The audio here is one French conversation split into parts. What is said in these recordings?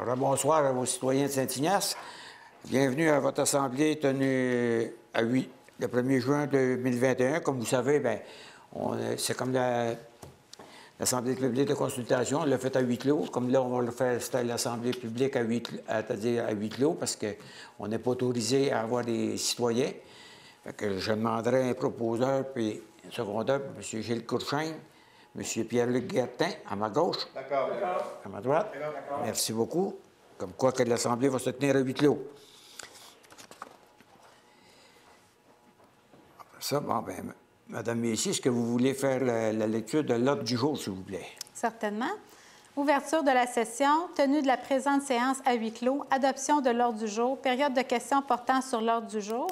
Bonsoir aux citoyens de Saint-Ignace. Bienvenue à votre assemblée tenue le 1er juin 2021. Comme vous savez, c'est comme l'Assemblée publique de consultation. On l'a fait à huis clos. Comme là, on va le faire, c'était l'Assemblée publique c'est-à-dire à huis clos, parce qu'on n'est pas autorisé à avoir des citoyens. Fait que je demanderai un proposeur puis un secondeur, M. Gilles Courchaine, M. Pierre-Luc Guertin, à ma gauche. D'accord. À ma droite. D'accord. Merci beaucoup. Comme quoi que l'Assemblée va se tenir à huis clos. Après ça, Madame Messier, est-ce que vous voulez faire la lecture de l'ordre du jour, s'il vous plaît? Certainement. Ouverture de la session, tenue de la présente séance à huis clos, adoption de l'ordre du jour, période de questions portant sur l'ordre du jour,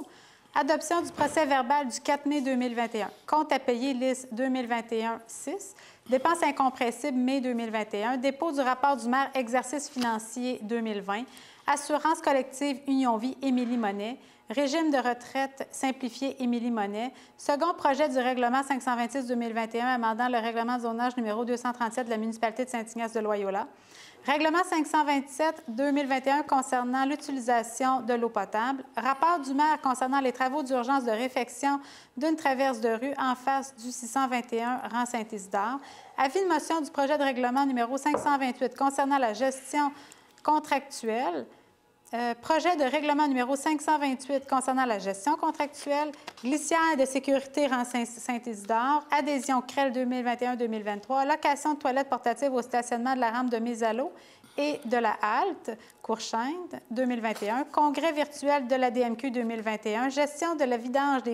adoption du procès-verbal du 4 mai 2021, compte à payer liste 2021-6, dépenses incompressibles mai 2021, dépôt du rapport du maire exercice financier 2020, assurance collective Union Vie Émilie Monet, régime de retraite simplifié Émilie Monet, second projet du règlement 526-2021 amendant le règlement de zonage numéro 237 de la municipalité de Saint-Ignace de Loyola, règlement 527-2021 concernant l'utilisation de l'eau potable, rapport du maire concernant les travaux d'urgence de réfection d'une traverse de rue en face du 621 rang Saint-Isidore, avis de motion du projet de règlement numéro 528 concernant la gestion contractuelle, projet de règlement numéro 528 concernant la gestion contractuelle, glissière de sécurité rang Saint-Isidore, adhésion CREL 2021-2023, location de toilettes portatives au stationnement de la rampe de mise à l'eau et de la halte Courchaine 2021, congrès virtuel de la DMQ 2021, gestion de la vidange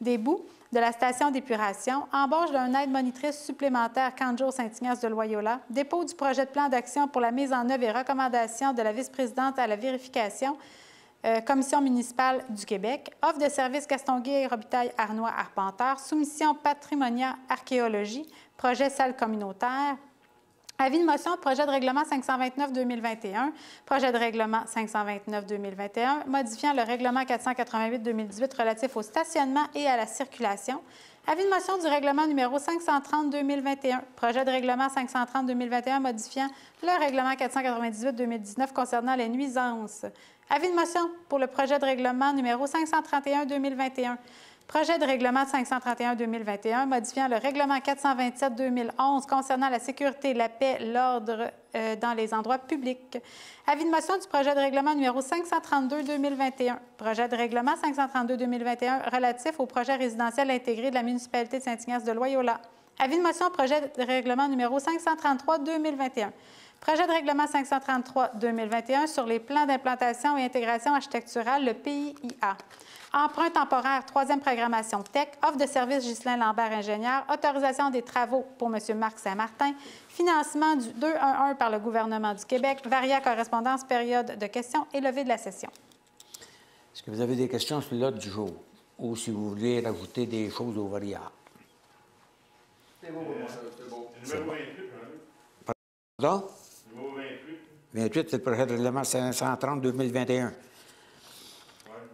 des boues de la station d'épuration, embauche d'un aide-monitrice supplémentaire Canjo Saint-Ignace de Loyola, dépôt du projet de plan d'action pour la mise en œuvre et recommandations de la vice-présidente à la vérification, Commission municipale du Québec, offre de services Gaston-Guay, Robitaille, Arnois, Arpenteur, soumission Patrimonia Archéologie, projet salle communautaire, avis de motion, projet de règlement 529-2021, projet de règlement 529-2021, modifiant le règlement 488-2018 relatif au stationnement et à la circulation. Avis de motion du règlement numéro 530-2021, projet de règlement 530-2021 modifiant le règlement 498-2019 concernant les nuisances. Avis de motion pour le projet de règlement numéro 531-2021. Projet de règlement 531-2021 modifiant le règlement 427-2011 concernant la sécurité, la paix, l'ordre dans les endroits publics. Avis de motion du projet de règlement numéro 532-2021. Projet de règlement 532-2021 relatif au projet résidentiel intégré de la municipalité de Saint-Ignace de Loyola. Avis de motion projet de règlement numéro 533-2021. Projet de règlement 533-2021 sur les plans d'implantation et intégration architecturale, le PIA. Emprunt temporaire, 3e programmation TEC, offre de service Ghislain Lambert, ingénieur, autorisation des travaux pour M. Marc Saint-Martin, financement du 211 par le gouvernement du Québec, varia correspondance, période de questions et levée de la session. Est-ce que vous avez des questions sur l'ordre du jour ou si vous voulez rajouter des choses aux variables? C'est beau, c'est beau. Numéro 28, Pardon? Numéro 28. 28, c'est le projet de règlement 530-2021.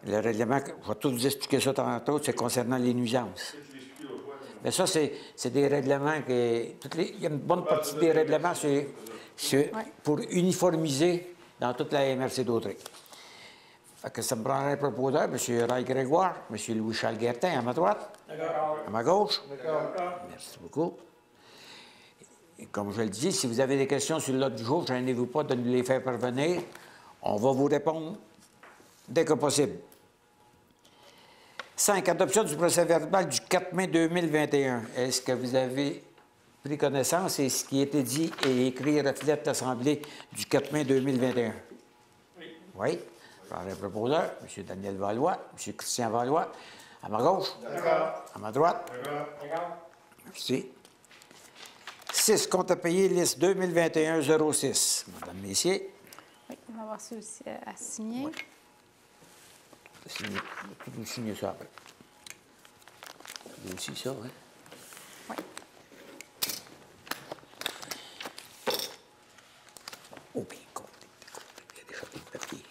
Le règlement, je vais tout vous expliquer ça tantôt, c'est concernant les nuisances. Mais ça, c'est des règlements que... il y a une bonne partie des règlements, c'est pour uniformiser dans toute la MRC d'Audrey. Fait que ça me prendrait un proposeur, M. Ray Grégoire, M. Louis-Charles Guertin, à ma droite. D'accord. À ma gauche. D'accord. Merci beaucoup. Et comme je le dis, si vous avez des questions sur l'ordre du jour, gênez-vous pas de nous les faire parvenir. On va vous répondre dès que possible. 5. Adoption du procès-verbal du 4 mai 2021. Est-ce que vous avez pris connaissance et ce qui a été dit et écrit reflète l'Assemblée du 4 mai 2021? Oui. Oui. Par le proposeur, M. Daniel Valois, M. Christian Valois. À ma gauche? D'accord. À ma droite? D'accord. Merci. 6. Compte à payer, liste 2021-06. Madame Messier. Oui, on va avoir ça aussi à signer. Oui. Vous signez ça après. Vous aussi, ça, hein? Oui. Oh, bien, comptez. Il y a déjà des papiers.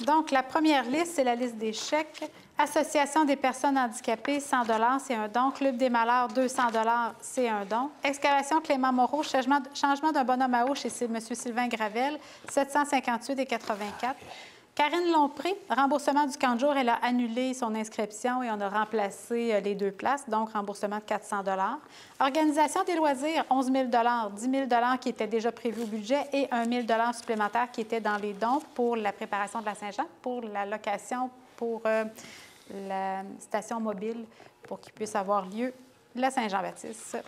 Donc, la première liste, c'est la liste des chèques. Association des personnes handicapées, 100 $, c'est un don. Club des malheurs, 200 $, c'est un don. Excavation Clément Moreau, changement d'un bonhomme à eau chez M. Sylvain Gravel, 758,84 $. Karine Lompré, remboursement du camp de jour, elle a annulé son inscription et on a remplacé les 2 places, donc remboursement de 400 $. Organisation des loisirs, 11 000 $, 10 000 $ qui étaient déjà prévus au budget et 1 000 $ supplémentaires qui étaient dans les dons pour la préparation de la Saint-Jean, pour la location, pour la station mobile, pour qu'il puisse avoir lieu la Saint-Jean-Baptiste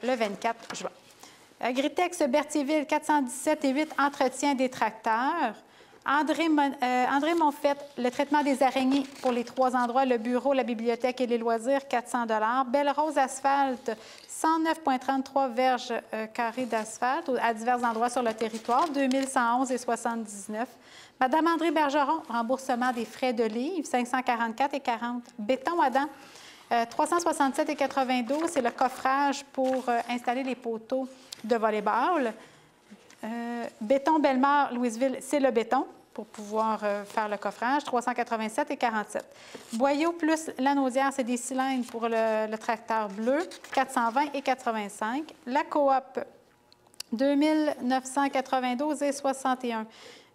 le 24 juin. Gritex Berthierville, 417,8 $, entretien des tracteurs. André Monfette, le traitement des araignées pour les 3 endroits, le bureau, la bibliothèque et les loisirs, 400 $. Belle Rose Asphalte, 109,33 verges carrés d'asphalte à divers endroits sur le territoire, 2111,79 $. Madame André Bergeron, remboursement des frais de livre, 544,40 $. Béton Adam, 367,92 $, c'est le coffrage pour installer les poteaux de volleyball. Béton Bellemare, Louisville, c'est le béton pour pouvoir faire le coffrage, 387,47 $. Boyau plus Lanaudière, c'est des cylindres pour le tracteur bleu, 420,85 $. La coop, 2992,61 $.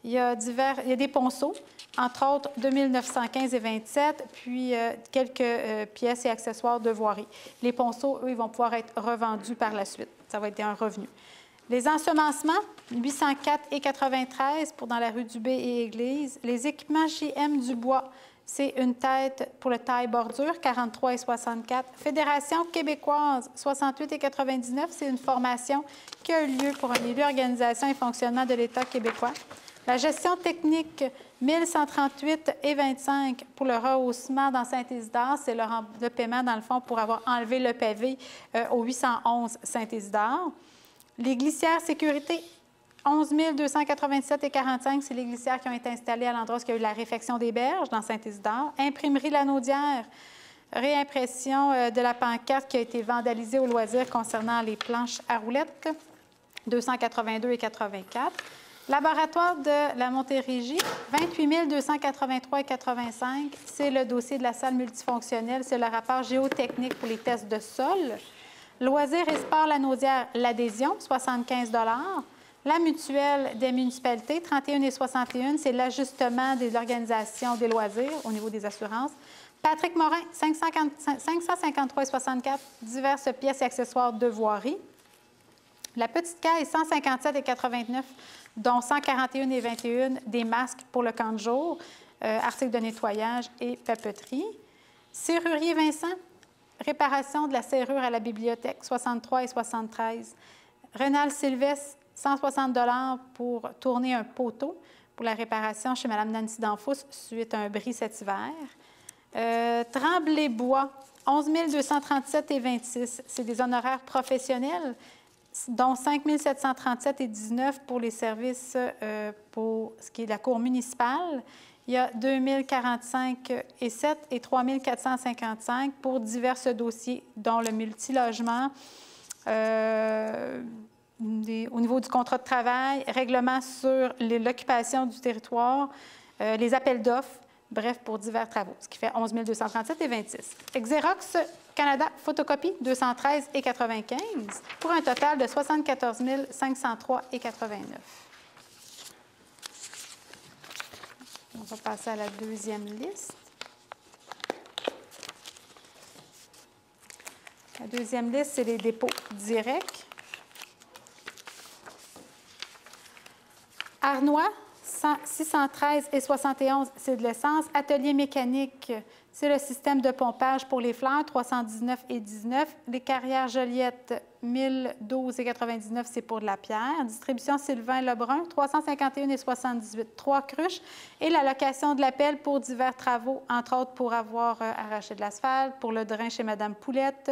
Il y a des ponceaux, entre autres 2915,27 $, puis quelques pièces et accessoires de voirie. Les ponceaux, eux, ils vont pouvoir être revendus par la suite. Ça va être un revenu. Les ensemencements, 804,93 $ dans la rue Dubé et Église. Les équipements JM Dubois, c'est une tête pour le taille bordure, 43,64 $. Fédération québécoise, 68,99 $, c'est une formation qui a eu lieu pour un élu, organisation et fonctionnement de l'État québécois. La gestion technique, 1138,25 $ pour le rehaussement dans Saint-Isidore. C'est le paiement, dans le fond, pour avoir enlevé le pavé au 811 Saint-Isidore. Les glissières sécurité, 11 287,45 $, c'est les glissières qui ont été installées à l'endroit où il y a eu la réfection des berges dans Saint-Isidore. Imprimerie Lanaudière, réimpression de la pancarte qui a été vandalisée au loisir concernant les planches à roulettes, 282,84 $. Laboratoire de la Montérégie, 28 283,85 $, c'est le dossier de la salle multifonctionnelle, c'est le rapport géotechnique pour les tests de sol. Loisirs et sports Lanaudière, l'adhésion, 75 $. La mutuelle des municipalités, 31,61 $, c'est l'ajustement de l'organisation des loisirs au niveau des assurances. Patrick Morin, 553,64 $, diverses pièces et accessoires de voirie. La petite caisse, 157,89 $, dont 141,21 $ des masques pour le camp de jour, articles de nettoyage et papeterie. Serrurier Vincent, réparation de la serrure à la bibliothèque, 63,73 $. Renal Sylvestre, 160 $ pour tourner un poteau pour la réparation chez Mme Nancy Danfous suite à un bris cet hiver. Tremblay-Bois, 11 237,26 $. C'est des honoraires professionnels, dont 5 737,19 $ pour les services pour ce qui est de la cour municipale. Il y a 2 045,7 et 3 455 pour divers dossiers, dont le multilogement, au niveau du contrat de travail, règlement sur l'occupation du territoire, les appels d'offres, bref, pour divers travaux, ce qui fait 11 237,26 $. Xerox Canada, photocopie, 213,95 $, pour un total de 74 503,89 $. On va passer à la deuxième liste. La deuxième liste, c'est les dépôts directs. Arnois, 613,71 $, c'est de l'essence. Atelier mécanique, c'est le système de pompage pour les fleurs, 319,19 $. Les carrières Joliette, 1012,99 $, c'est pour de la pierre. Distribution Sylvain Lebrun, 351,78 $. 3 cruches. Et la location de la pelle pour divers travaux, entre autres pour avoir arraché de l'asphalte, pour le drain chez Mme Poulette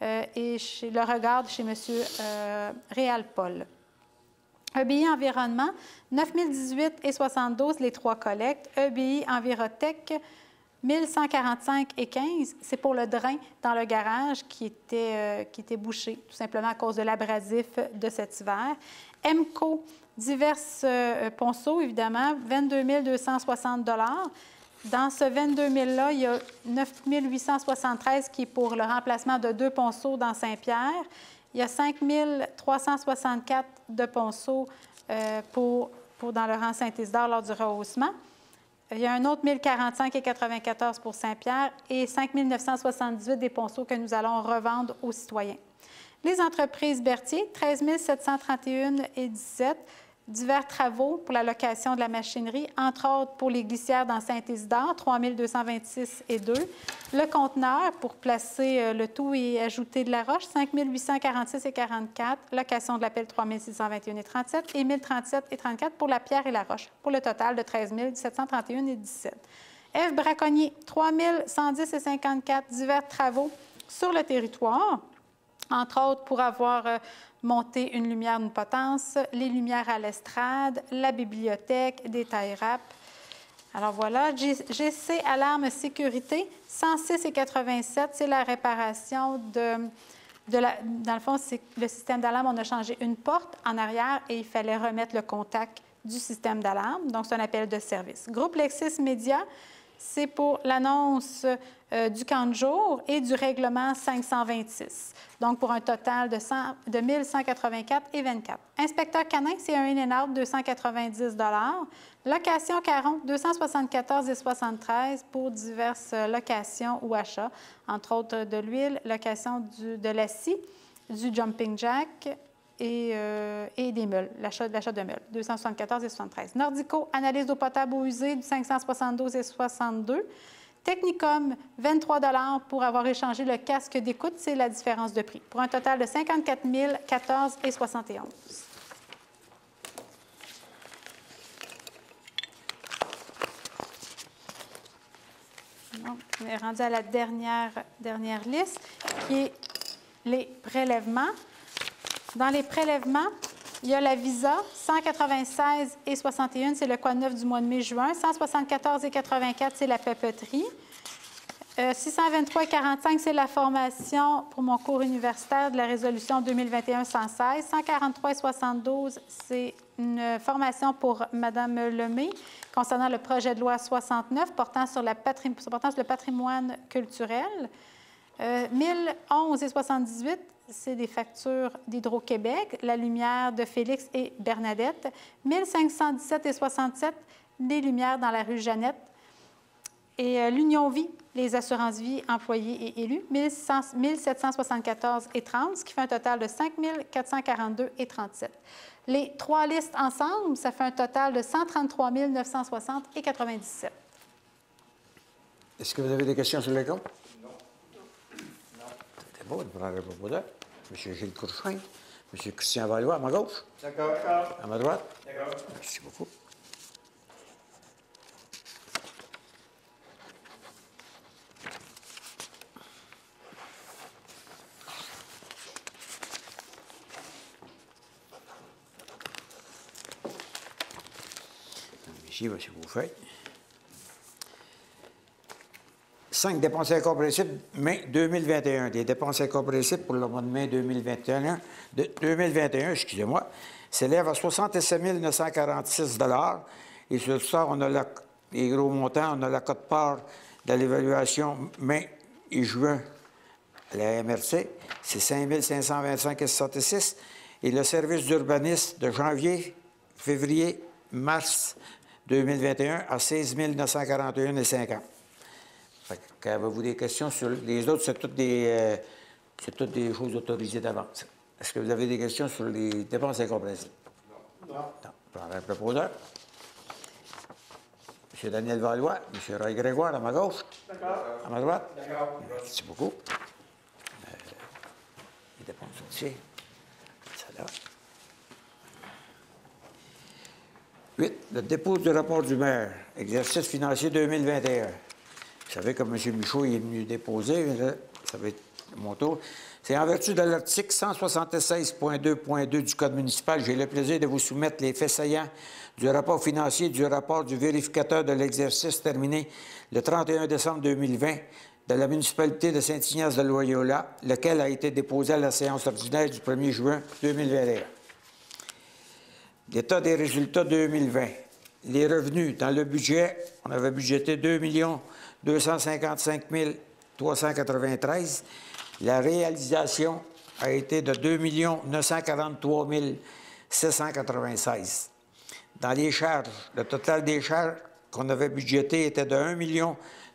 et chez le regard chez M. Réal-Paul. EBI Environnement, 9 018,72 $, les 3 collectes. EBI Envirotech, 1145,15 $, c'est pour le drain dans le garage qui était bouché, tout simplement à cause de l'abrasif de cet hiver. EMCO, divers ponceaux, évidemment, 22 260 $. Dans ce 22 000-là, il y a 9 873 qui est pour le remplacement de 2 ponceaux dans Saint-Pierre. Il y a 5 364 de ponceaux dans le rang Saint-Isidore lors du rehaussement. Il y a un autre 1045 et 94 pour Saint-Pierre et 5 978 des ponceaux que nous allons revendre aux citoyens. Les entreprises Berthier, 13 731 et 17, divers travaux pour la location de la machinerie, entre autres pour les glissières dans Saint-Isidore, 3 226 et 2. Le conteneur pour placer le tout et ajouter de la roche, 5 846 et 44. Location de la pelle, 3 621 et 37. Et 1037 et 34 pour la pierre et la roche, pour le total de 13 731 et 17. F. Braconnier, 3 110 et 54 divers travaux sur le territoire, entre autres pour avoir monté une lumière d'une potence, les lumières à l'estrade, la bibliothèque, des tailles rap. Alors voilà, GC Alarme Sécurité, 106 et 87, c'est la réparation dans le fond, c'est le système d'alarme. On a changé une porte en arrière et il fallait remettre le contact du système d'alarme. Donc, c'est un appel de service. Groupe Lexis Média, c'est pour l'annonce du camp de jour et du règlement 526. Donc, pour un total de 1184 et 24. Inspecteur canin, c'est un in-and-out, 290 $. Location Caron, 274 et 73 pour diverses locations ou achats, entre autres de l'huile, location de la scie, du jumping jack et des meules, l'achat de meules, 274 et 73. Nordico, analyse d'eau potable ou usée, du 572 et 62. Technicom, 23 $ pour avoir échangé le casque d'écoute, c'est la différence de prix, pour un total de 54 014 et 71. Donc, on est rendu à la dernière liste, qui est les prélèvements. Dans les prélèvements, il y a la Visa, 196 et 61, c'est le quoi neuf du mois de mai-juin. 174 et 84, c'est la papeterie. 623 et 45, c'est la formation pour mon cours universitaire de la résolution 2021-116. 143 et 72, c'est une formation pour Mme Lemay concernant le projet de loi 69 portant sur le patrimoine culturel. 1011 et 78, c'est des factures d'Hydro-Québec, la lumière de Félix et Bernadette. 1517 et 67, des lumières dans la rue Jeannette. Et l'Union Vie, les assurances vie, employés et élus, 1774 et 30, ce qui fait un total de 5 442 et 37. Les trois listes ensemble, ça fait un total de 133 960 et 97. Est-ce que vous avez des questions sur les comptes? C'est bon, je prendrai pas d'heure. M. Gilles Courchain, M. Christian Valois, à ma gauche. D'accord. À ma droite. D'accord. Merci beaucoup. Ici, voici vos feuilles. 5 dépenses incompréhensibles, mai 2021. Des dépenses incompréhensibles pour le mois de mai 2021, excusez-moi, s'élèvent à 67 946 $. Et sur ça, on a les gros montants, on a la quote-part de l'évaluation mai et juin à la MRC, c'est 5 525 et 66. Et le service d'urbanisme de janvier, février, mars 2021 à 16 941 et 50. Avez-vous des questions sur les autres? C'est toutes des choses autorisées d'avance. Est-ce que vous avez des questions sur les dépenses incompréhensibles? Non. Je prendrai un proposeur. M. Daniel Valois, M. Roy Grégoire, à ma gauche. D'accord. À ma droite. D'accord. Merci beaucoup. Les dépenses ici. Ça là. 8. Le dépôt du rapport du maire. Exercice financier 2021. Vous savez, comme M. Michaud est venu déposer, là, ça va être mon tour. C'est en vertu de l'article 176.2.2 du Code municipal, j'ai le plaisir de vous soumettre les faits saillants du rapport financier du rapport du vérificateur de l'exercice terminé le 31 décembre 2020 de la municipalité de Saint-Ignace-de-Loyola, lequel a été déposé à la séance ordinaire du 1er juin 2021. L'état des résultats 2020. les revenus. Dans le budget, on avait budgété 2 255 393. La réalisation a été de 2 943 796. Dans les charges, le total des charges qu'on avait budgété était de 1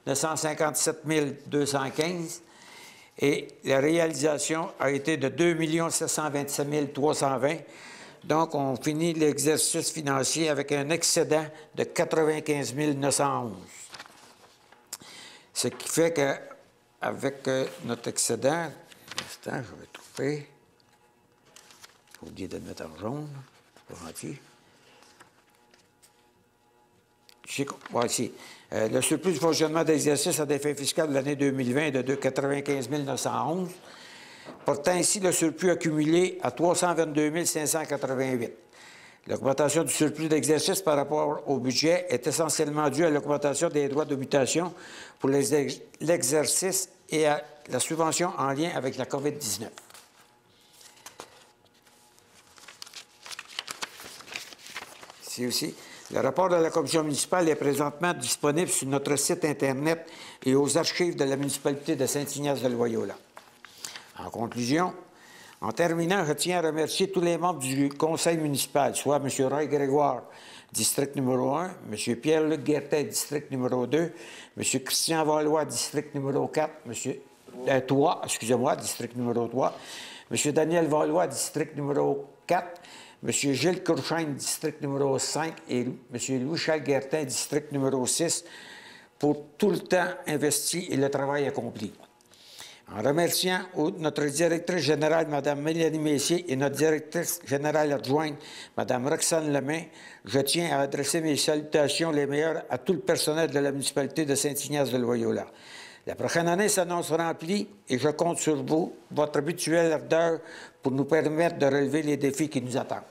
957 215 et la réalisation a été de 2 727 320. Donc, on finit l'exercice financier avec un excédent de 95 911. Ce qui fait qu'avec notre excédent, un instant, je vais trouver. J'ai oublié de le mettre en jaune, pour entier. Ici. Le surplus du fonctionnement d'exercice à des fins fiscales de l'année 2020 est de 95 911, portant ainsi le surplus accumulé à 322 588. L'augmentation du surplus d'exercice par rapport au budget est essentiellement due à l'augmentation des droits de mutation pour l'exercice et à la subvention en lien avec la COVID-19. Ici aussi. Le rapport de la commission municipale est présentement disponible sur notre site Internet et aux archives de la municipalité de Saint-Ignace-de-Loyola. En conclusion, en terminant, je tiens à remercier tous les membres du conseil municipal, soit M. Roy Grégoire, district numéro 1, M. Pierre-Luc Guertin, district numéro 2, M. Christian Valois, district numéro 4, M. 3, excusez-moi, district numéro 3, M. Daniel Valois, district numéro 4, M. Gilles Courchaine, district numéro 5, et M. Louis-Charles Guertin, district numéro 6, pour tout le temps investi et le travail accompli. En remerciant notre directrice générale, Mme Mélanie Messier, et notre directrice générale adjointe, Mme Roxane Lemain, je tiens à adresser mes salutations les meilleures à tout le personnel de la municipalité de Saint-Ignace-de-Loyola. La prochaine année s'annonce remplie et je compte sur vous, votre habituelle ardeur, pour nous permettre de relever les défis qui nous attendent.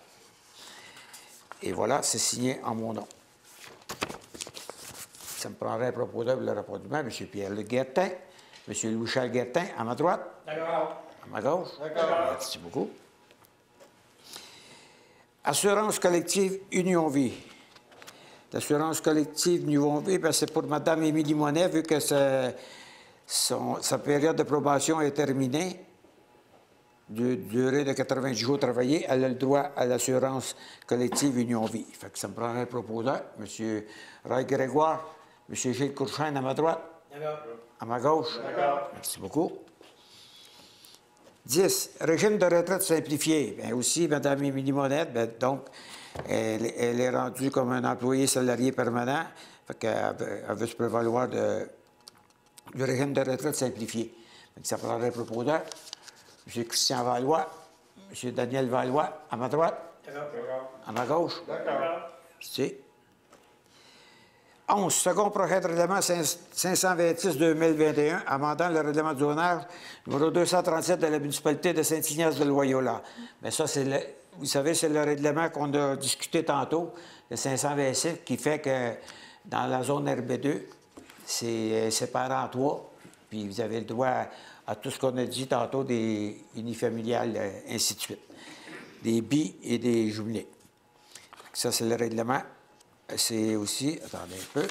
Et voilà, c'est signé en mon nom. Ça me prendrait à propos d'œuvre le rapport du maire, M. Pierre-Luc Guertin, M. Louis-Charles Guertin, à ma droite. D'accord. À ma gauche. D'accord. Merci beaucoup. Assurance collective Union Vie. L'assurance collective Union Vie, c'est pour Mme Émilie Monet, vu que sa période de probation est terminée, de durée de 90 jours travaillés, elle a le droit à l'assurance collective Union Vie. Fait que ça me prendrait un proposeur, M. Roy Grégoire, M. Gilles Courchaine à ma droite. D'accord. À ma gauche. D'accord. Merci beaucoup. 10. Régime de retraite simplifié. Bien aussi, Mme Émilie Monette, donc, elle est rendue comme un employé salarié permanent. Fait qu'elle veut se prévaloir du régime de retraite simplifié. Fait que ça prendrait un proposeur. M. Christian Valois, M. Daniel Valois, à ma droite. D'accord. À ma gauche. D'accord. Merci. 11. Second projet de règlement 526-2021, amendant le règlement du zonage numéro 237 de la municipalité de Saint-Ignace-de-Loyola. Bien, ça, vous savez, c'est le règlement qu'on a discuté tantôt, le 526, qui fait que dans la zone RB2, c'est séparé en 3, puis vous avez le droit à tout ce qu'on a dit tantôt, des unifamiliales, ainsi de suite, des bi et des jumelés. Ça, c'est le règlement. C'est aussi, attendez un peu,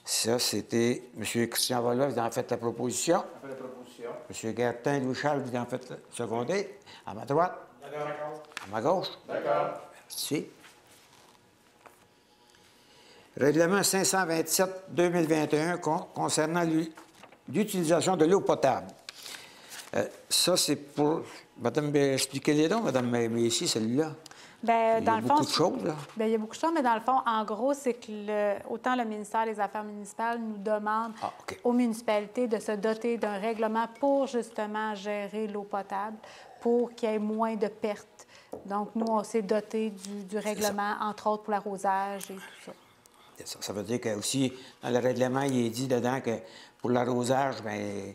ça, c'était M. Christian Valois, vous en faites la proposition. On fait la proposition. M. Guertin, Louis-Charles, vous en faites le secondé. À ma droite. D'accord. À ma gauche. D'accord. Merci. Règlement 527-2021 concernant l'utilisation de l'eau potable. Ça, c'est pour... Madame, expliquez-les donc, Madame Messier, celui-là. Bien, Il y dans a le beaucoup fond, de choses, là. bien, il y a beaucoup de choses, mais dans le fond, en gros, c'est que autant le ministère des Affaires municipales nous demande aux municipalités de se doter d'un règlement pour justement gérer l'eau potable, pour qu'il y ait moins de pertes. Donc, nous, on s'est doté du règlement, entre autres pour l'arrosage et tout ça. Ça veut dire que aussi, dans le règlement, il est dit dedans que pour l'arrosage, bien,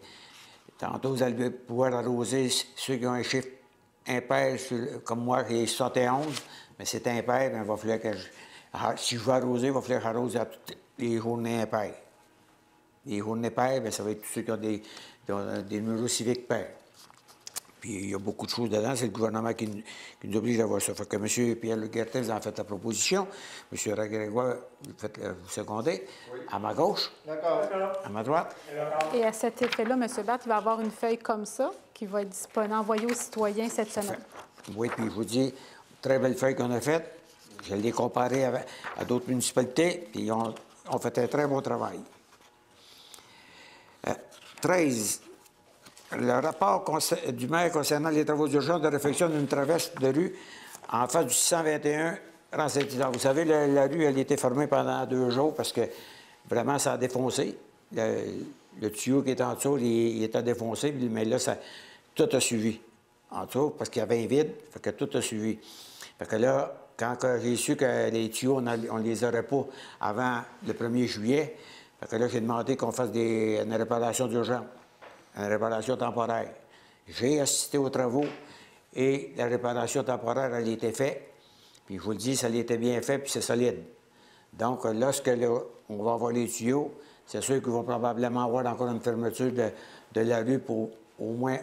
tantôt, vous allez pouvoir arroser ceux qui ont un chiffre impair, comme moi, qui est 71, mais c'est impair, bien, il va falloir que si je veux arroser, il va falloir que j'arrose à toutes les journées impaires. Les journées paires, bien, ça va être tous ceux qui ont des numéros civiques pairs. Puis il y a beaucoup de choses dedans. C'est le gouvernement qui nous oblige à voir ça. Fait que M. Pierre-Luc Guertin, vous en faites la proposition. M. Grégoire, vous secondez. Oui. À ma gauche. D'accord. À ma droite. Et à cet effet-là, M. Batt, il va avoir une feuille comme ça qui va être disponible, envoyée aux citoyens cette semaine. Oui, puis je vous dis, très belle feuille qu'on a faite. Je l'ai comparée à d'autres municipalités, puis on fait un très bon travail. 13. Le rapport du maire concernant les travaux d'urgence de réfection d'une traverse de rue en face du 621 rang Saint-Hilaire. Vous savez, la rue, elle a été fermée pendant 2 jours parce que vraiment, ça a défoncé. Le tuyau qui est en dessous, il était défoncé, mais là, tout a suivi. En dessous, parce qu'il y avait un vide, fait que tout a suivi. Fait que là, quand j'ai su que les tuyaux, on les aurait pas avant le 1er juillet, fait que là, j'ai demandé qu'on fasse une réparation d'urgence, une réparation temporaire. J'ai assisté aux travaux et la réparation temporaire, elle a été faite. Puis je vous le dis, ça a été bien fait, puis c'est solide. Donc, lorsque on va avoir les tuyaux, c'est sûr qu'il va probablement avoir encore une fermeture de la rue pour au moins...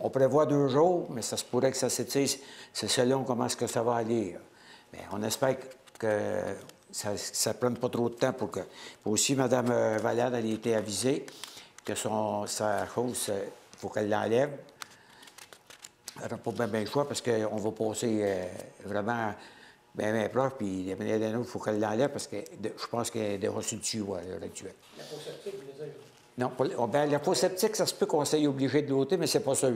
On prévoit 2 jours, mais ça se pourrait que ça s'étire. C'est selon comment est-ce que ça va aller. Mais on espère que ça ne prenne pas trop de temps pour que... Puis aussi, Mme Valade, elle a été avisée que sa hausse, il faut qu'elle l'enlève. Elle n'aura pas bien le choix parce qu'on va passer vraiment bien proche, puis il faut qu'elle l'enlève parce que je pense qu'elle est déjà sur le tuyau à l'heure actuelle. La fosse septique, vous voulez dire? Non, la fosse septique, ça se peut qu'on soit obligé de l'ôter, mais c'est pas sûr.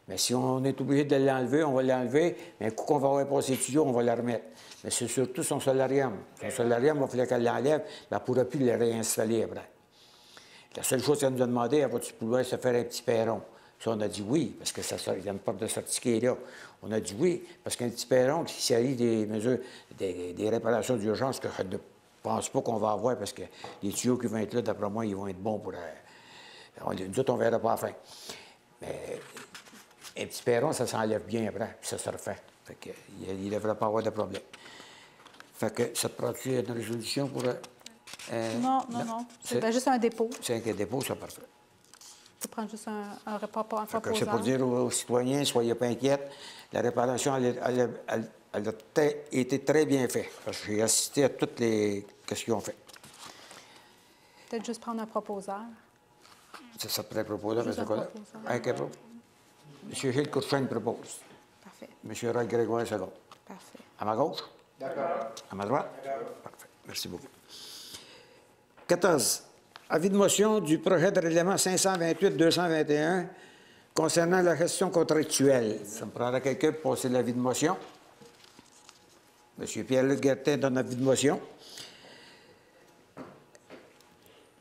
Mais si on est obligé de l'enlever, on va l'enlever, mais un coup qu'on va avoir passé le tuyau, on va la remettre. Mais c'est surtout son solarium. Son solarium, il va falloir qu'elle l'enlève, mais elle ne pourra plus le réinstaller après. La seule chose qu'elle nous a demandé, elle va-tu pouvoir se faire un petit perron? Ça, on a dit oui, parce que il y a une porte de sortie qui est là. On a dit oui, parce qu'un petit perron, s'il arrive des mesures, des réparations d'urgence que je ne pense pas qu'on va avoir, parce que les tuyaux qui vont être là, d'après moi, ils vont être bons pour... nous autres, on ne verra pas à la fin. Mais un petit perron, ça s'enlève bien après, puis ça se refait. Fait que, il ne devrait pas avoir de problème. Fait que ça te prend-tu une résolution pour... non. C'est juste un dépôt. C'est un dépôt, c'est parfait. Tu prends juste un repas en C'est pour dire aux citoyens, soyez pas inquiets, la réparation, elle a été très bien faite. Parce que j'ai assisté à toutes les questions qu'ils ont fait. Peut-être juste prendre un proposeur. C'est ça, peut-être proposeur, mais c'est quoi là? M. Gilles Courchaine propose. Parfait. M. Roy Grégoire, second. Parfait. À ma gauche? D'accord. À ma droite? D'accord. Parfait. Merci beaucoup. 14. Avis de motion du projet de règlement 528-221 concernant la gestion contractuelle. Ça me prendra quelqu'un pour passer l'avis de motion. M. Pierre-Luc Guertin donne l'avis de motion.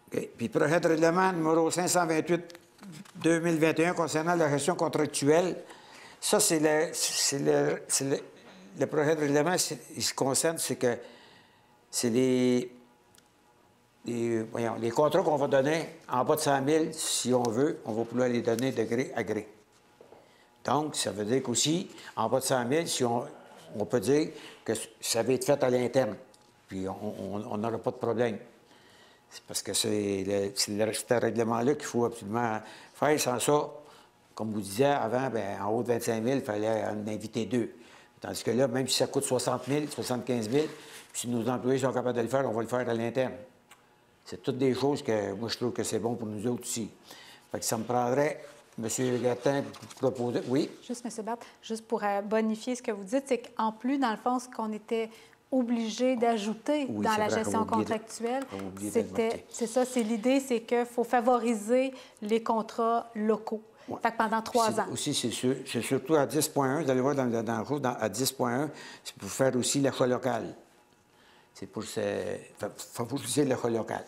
Okay. Puis projet de règlement numéro 528-2021 concernant la gestion contractuelle. Ça, c'est le projet de règlement, il se concerne, c'est que c'est les contrats qu'on va donner en bas de 100 000, si on veut, on va pouvoir les donner de gré à gré. Donc, ça veut dire qu'aussi, en bas de 100 000, si on peut dire que ça va être fait à l'interne, puis on n'aura pas de problème. C'est parce que c'est ce règlement-là qu'il faut absolument faire. Sans ça, comme vous disiez avant, bien, en haut de 25 000, il fallait en inviter 2. Tandis que là, même si ça coûte 60 000, 75 000, si nos employés sont capables de le faire, on va le faire à l'interne. C'est toutes des choses que moi, je trouve que c'est bon pour nous autres aussi. Fait que ça me prendrait, M. Guertin, pour proposer... Oui? Juste, M. Batt, juste pour bonifier ce que vous dites, c'est qu'en plus, dans le fond, ce qu'on était obligé d'ajouter dans la gestion contractuelle, c'est ça, c'est l'idée, c'est qu'il faut favoriser les contrats locaux. Ouais. Fait que pendant 3 ans. Aussi, c'est surtout à 10.1, vous allez voir dans le cours, à 10.1, c'est pour faire aussi l'achat local. C'est pour favoriser l'achat local.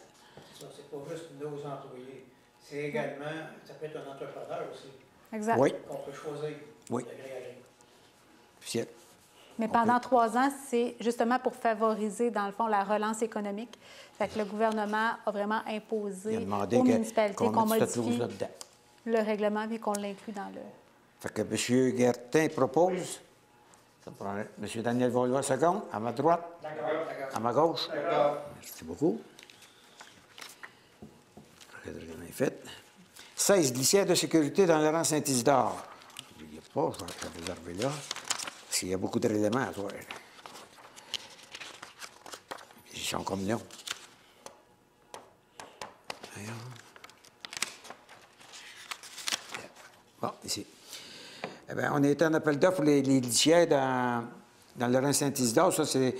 Ça, c'est pas juste nos employés. C'est également, ça peut être un entrepreneur aussi. Exact. Oui. Qu'on peut choisir. Oui. Officiel. Mais pendant 3 ans, c'est justement pour favoriser, dans le fond, la relance économique. Fait que le gouvernement a vraiment imposé aux municipalités qu'on modifie le règlement et qu'on l'inclut dans le... Fait que M. Guertin propose. Ça prend M. Daniel Valois, second. À ma droite. D'accord. À ma gauche. D'accord. Merci beaucoup. Le règlement est fait. 16. Glissière de sécurité dans le rang Saint-Isidore. pas, je vais le réserver là. Parce qu'il y a beaucoup de éléments à toi. Ils sont comme longs. Bon, ici. Eh bien, on est en appel d'offres pour les litières dans le Rhin-Saint-Isidore. Ça, c'est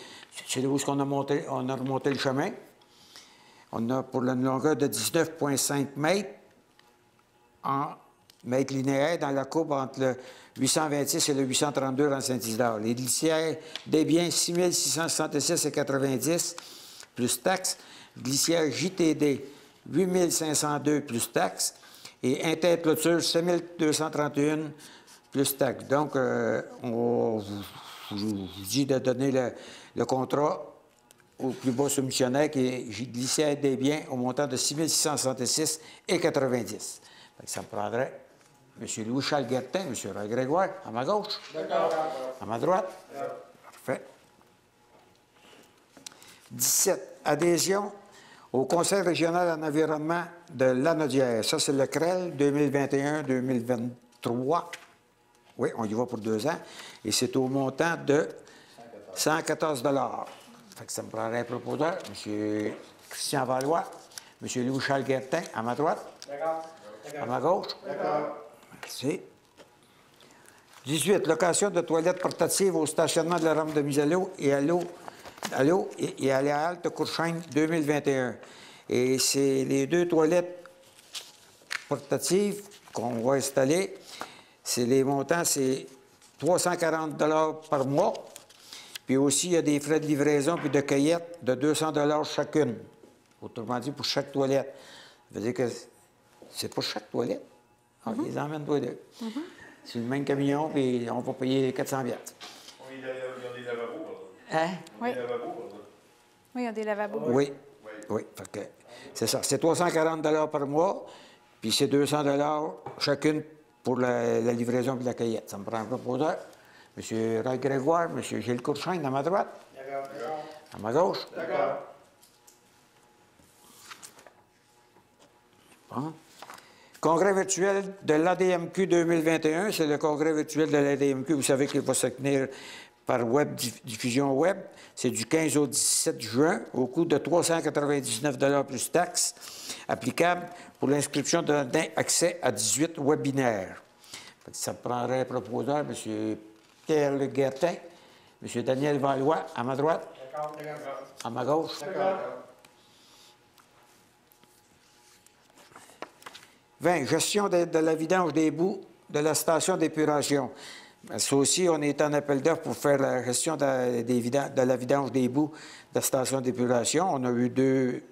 là où on a remonté le chemin. On a pour une longueur de 19,5 mètres en mètres linéaires dans la courbe entre le 826 et le 832 Rhin-Saint-Isidore. Les litières des biens 6 666,90 plus taxes. Glissière JTD 8 502 plus taxes. Et interclôture 7 231 plus taxes. Donc, on vous dit de donner le contrat au plus bas soumissionnaire qui est Glissière des biens au montant de 6 666,90. Ça me prendrait M. Louis-Charles Guertin, M. Roy Grégoire, à ma gauche. D'accord. À ma droite. Parfait. 17. Adhésion au Conseil régional en environnement de Lanaudière. Ça, c'est le CREL 2021-2023. Oui, on y va pour 2 ans. Et c'est au montant de 114 $. Fait que ça me prendrait un proposeur, M. Christian Valois, M. Louis-Charles Guertin, à ma droite. D'accord. À ma gauche. D'accord. Merci. 18. Location de toilettes portatives au stationnement de la rampe de mise à l'eau et à l'eau et à la halte Courchaine 2021. Et c'est les 2 toilettes portatives qu'on va installer. C'est les montants, c'est 340 $ par mois. Puis aussi, il y a des frais de livraison puis de cueillette de 200 $ chacune. Autrement dit, pour chaque toilette. Ça veut dire que c'est pour chaque toilette. On les emmène tous les deux. C'est le même camion, puis on va payer 400 $. Ils ont des lavabos. Hein? Oui. Des lavabos. Oui, il y a des lavabos. Oui. Oui. Fait que c'est ça. C'est 340 $ par mois, puis c'est 200 $ chacune pour la livraison et la cueillette. Ça me prend un proposeur. M. Roy Grégoire, M. Gilles Courchaine, à ma droite. D'accord. À ma gauche. D'accord. Bon. Congrès virtuel de l'ADMQ 2021, c'est le congrès virtuel de l'ADMQ. Vous savez qu'il va se tenir par web, diffusion web. C'est du 15 au 17 juin, au coût de 399 $ plus taxes, applicable pour l'inscription d'un accès à 18 webinaires. Ça prendrait un proposeur, M. Pierre Le Guertin, M. Daniel Valois, à ma droite. D'accord. À ma gauche. D'accord. 20. Gestion de la vidange des boues de la station d'épuration. Ça aussi, on est en appel d'offres pour faire la gestion de la vidange des boues de la station d'épuration. On a eu 2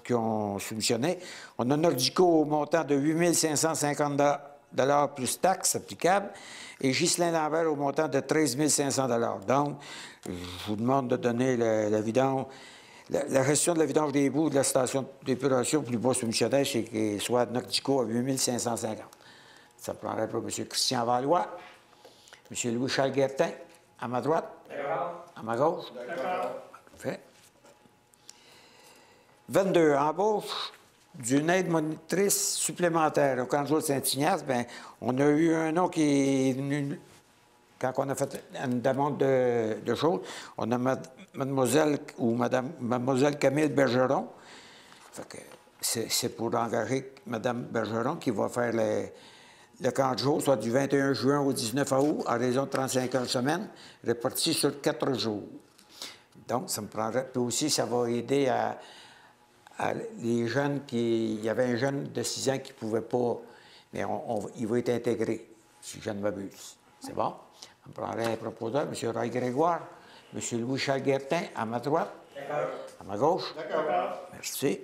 qui ont soumissionné. On a Nordico au montant de 8 550 $ plus taxes applicables et Ghislain Lambert au montant de 13 500 $. Donc, je vous demande de donner la vidange. La gestion de la vidange des boues de la station d'épuration plus bas soumissionnaire, c'est qu'il soit Nordico à 8 550. Ça prendrait pour M. Christian Valois, M. Louis-Charles Guertin, à ma droite. D'accord. À ma gauche. D'accord. Parfait. 22. Embauche d'une aide monitrice supplémentaire. Au camp de jour de Saint-Ignace, bien, on a eu un nom qui est venu. Quand on a fait une demande de choses, on a mademoiselle Camille Bergeron. Fait que c'est pour engager Mme Bergeron qui va faire le camp de jour, soit du 21 juin au 19 août, à raison de 35 heures semaine, réparti sur 4 jours. Donc, ça me prendrait. Puis aussi, ça va aider à les jeunes qui. Il y avait un jeune de 6 ans qui ne pouvait pas, mais il va être intégré, si je ne m'abuse. C'est bon? On prendrait un proposeur, M. Roy Grégoire, M. Louis-Charles Guertin, à ma droite. D'accord. À ma gauche. D'accord. Merci.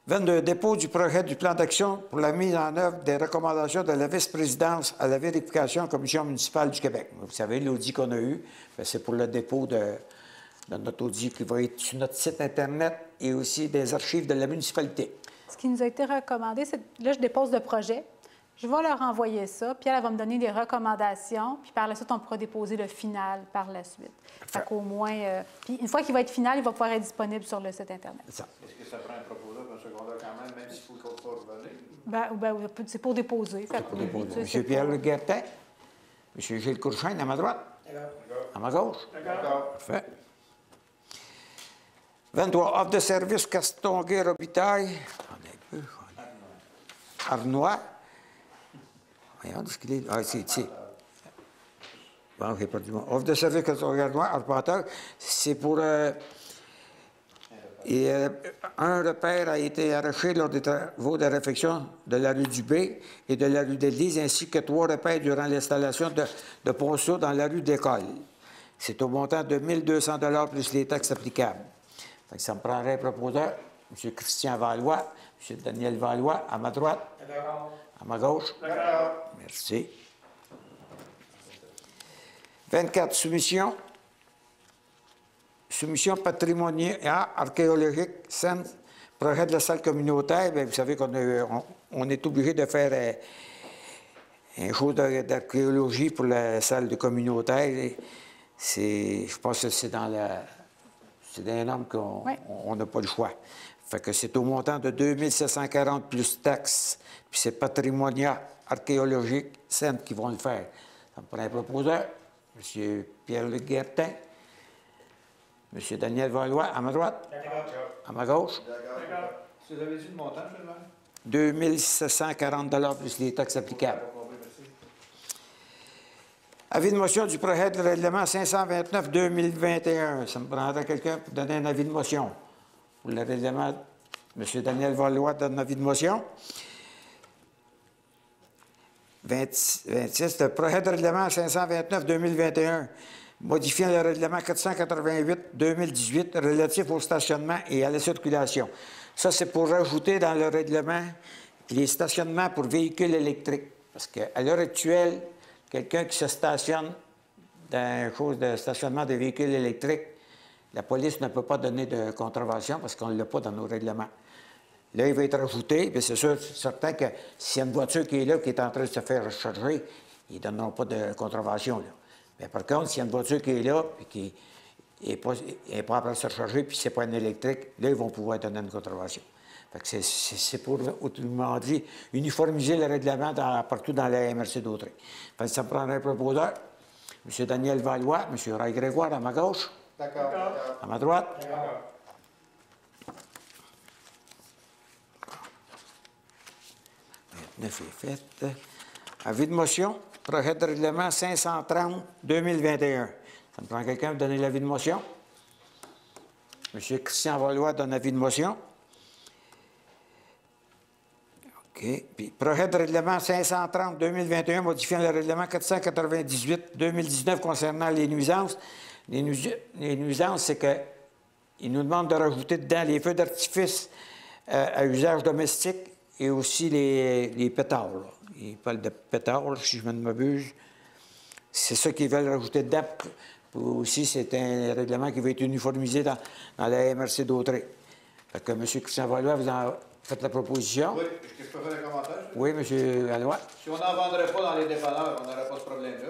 22. Dépôt du projet du plan d'action pour la mise en œuvre des recommandations de la vice-présidence à la vérification en Commission municipale du Québec. Vous savez, l'audit qu'on a eu, c'est pour le dépôt de notre audit qui va être sur notre site Internet et aussi des archives de la municipalité. Ce qui nous a été recommandé, c'est là, je dépose le projet. Je vais leur envoyer ça, puis elle va me donner des recommandations, puis par la suite, on pourra déposer le final par la suite. Fait qu'au moins, puis une fois qu'il va être final, il va pouvoir être disponible sur le site Internet. Ça. Est-ce que ça prend un proposeur pour secondaire quand même s'il faut qu'on soit revenu. C'est pour déposer. Fait que, M. Pierre Le Guertin. M. Gilles Courchaine, à ma droite. D'accord. À ma gauche. D'accord. Parfait. 23. Offre de service Castonguay-Robitaille. Attendez un peu. Arnois. Voyons, où est-ce qu'il est? Ah, c'est ici. Bon, j'ai perdu mon. Offre de service Castonguay-Arnois, Arpenteur. C'est pour. Un repère a été arraché lors des travaux de réfection de la rue Dubé et de la rue d'Église, ainsi que 3 repères durant l'installation de ponceaux dans la rue d'École. C'est au montant de 1 200 $ plus les taxes applicables. Fait que ça me prendrait un proposeur, M. Christian Valois, M. Daniel Valois, à ma droite, à ma gauche. D'accord. Merci. 24. Soumission patrimoniale archéologique, scène, projet de la salle communautaire. Bien, vous savez qu'on est obligé de faire un show d'archéologie pour la salle de communautaire. Je pense que c'est dans des normes qu'on n'a pas le choix. Fait que c'est au montant de 2 740 plus taxes. Puis c'est patrimonial archéologique, scène qui vont le faire. Ça me prend un proposeur, M. Pierre Le Guertin. M. Daniel Valois, à ma droite. D'accord. À ma gauche. D'accord. Vous avez dit le montant, seulement? 2 740 $ plus les taxes applicables. Avis de motion du projet de règlement 529-2021. Ça me prendra quelqu'un pour donner un avis de motion. Pour le règlement, M. Daniel Valois donne un avis de motion. 26, le projet de règlement 529-2021. Modifiant le règlement 488-2018 relatif au stationnement et à la circulation. Ça, c'est pour rajouter dans le règlement les stationnements pour véhicules électriques. Parce qu'à l'heure actuelle, quelqu'un qui se stationne dans une chose de stationnement de véhicules électriques, la police ne peut pas donner de contravention parce qu'on ne l'a pas dans nos règlements. Là, il va être rajouté, puis c'est sûr, certain que s'il y a une voiture qui est là, qui est en train de se faire recharger, ils ne donneront pas de contravention, là. Mais par contre, s'il y a une voiture qui est là et qui n'est pas en train de se recharger puis c'est pas un électrique, là, ils vont pouvoir donner une contravention. Fait que c'est pour, autrement dit, uniformiser le règlement partout dans la MRC d'Autrey. Fait que ça me prendrait un proposeur, M. Daniel Valois, M. Ray Grégoire, à ma gauche. D'accord. À ma droite. D'accord. Neuf est fait. Avis de motion. Projet de règlement 530-2021. Ça me prend quelqu'un pour donner l'avis de motion? M. Christian Valois donne l'avis de motion. OK. Puis, projet de règlement 530-2021, modifiant le règlement 498-2019 concernant les nuisances. Les nuisances, c'est qu'il nous demande de rajouter dedans les feux d'artifice à usage domestique et aussi les pétards, là. Ils parlent de pétards, si je ne m'abuse. C'est ça qu'ils veulent rajouter dedans. Aussi, c'est un règlement qui va être uniformisé dans la MRC d'Autrey. Fait que M. Christian Valois, vous en faites la proposition. Oui, est-ce que je peux faire un commentaire? Oui, M. Valois. Si on n'en vendrait pas dans les dépanneurs, on n'aurait pas ce problème-là.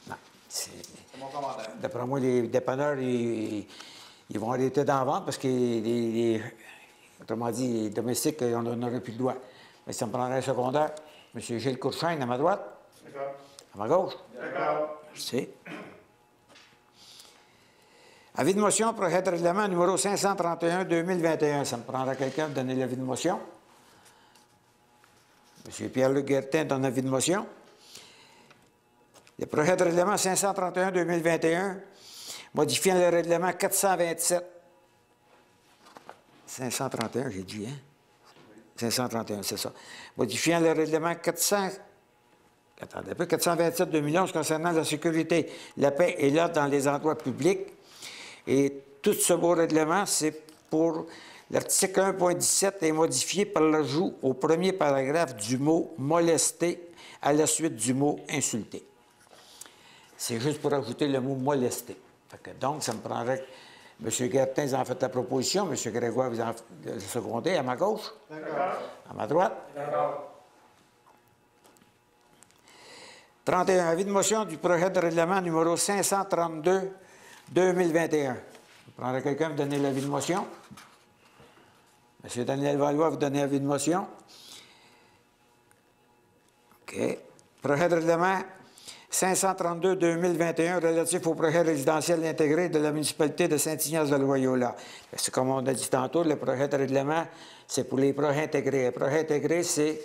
Non. C'est mon commentaire. D'après moi, les dépanneurs, ils vont arrêter d'en vendre parce que, autrement dit, les domestiques, on n'aurait plus le droit. Mais ça me prendrait un secondaire. M. Gilles Courchaine, à ma droite. D'accord. À ma gauche. D'accord. Merci. Avis de motion, projet de règlement numéro 531-2021. Ça me prendra quelqu'un pour donner l'avis de motion. M. Pierre Le Guertin donne l'avis de motion. Le projet de règlement 531-2021, modifiant le règlement 427. 531, j'ai dit, hein? 531, c'est ça. Modifiant le règlement 427-2011 concernant la sécurité, la paix et l'ordre dans les endroits publics. Et tout ce beau règlement, c'est pour l'article 1.17 est modifié par l'ajout au premier paragraphe du mot « molester » à la suite du mot « insulter ». C'est juste pour ajouter le mot « molester ». Donc, ça me prendrait... M. Guertin, vous en faites la proposition. M. Grégoire, vous en faites le secondé. À ma gauche. D'accord. À ma droite. D'accord. 31. Avis de motion du projet de règlement numéro 532-2021. Vous prendrez quelqu'un pour donner l'avis de motion? M. Daniel Valois, vous donnez avis de motion. OK. Projet de règlement 532-2021 relatif au projet résidentiel intégré de la municipalité de Saint-Ignace-de-Loyola. C'est comme on a dit tantôt, le projet de règlement, c'est pour les projets intégrés. Le projet intégré, c'est...